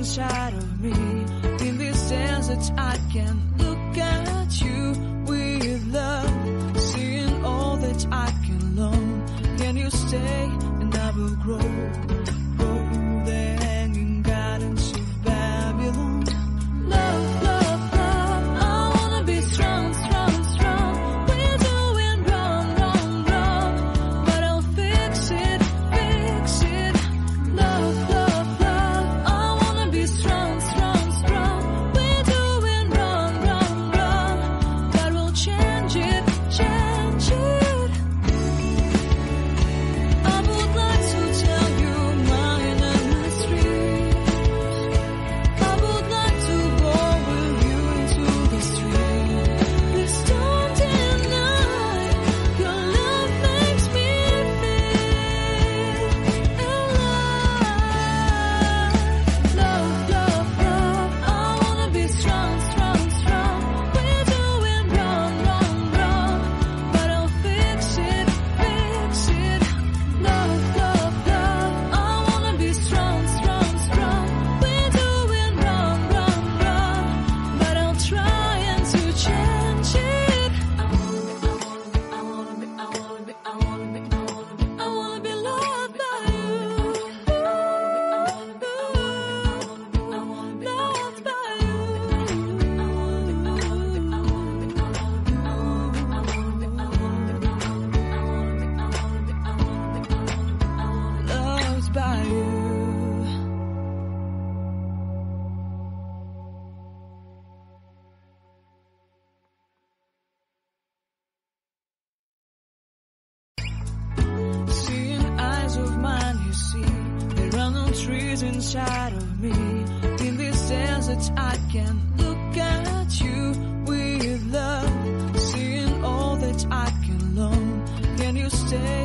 inside of me. In this sense that I can look at you with love, seeing all that I can learn. Can you stay and I will grow the hanging gardens of Babylon. Love, love, love, I wanna be strong, strong, strong. We're doing wrong, wrong, wrong, but I'll fix it, fix it. Love, love, love, I wanna be strong, strong, strong. We're doing wrong, wrong, wrong, but we'll change it, change it. I would like to tell you mine and my street. I would like to go with you into the street. Please don't deny your love makes me feel alive. Love, love, love, I wanna be strong, strong, strong. We're doing wrong, wrong, wrong, but I'll fix it, fix it. Love, love, love, I wanna be strong, strong, strong. We're doing wrong, wrong, wrong, but I'll try and to change it. I wanna be loved by you. Loved by Loved by you. Seeing eyes of mine, you see, there are no trees inside of me. In this sense that I can look at you with love, seeing all that I can learn. Can you stay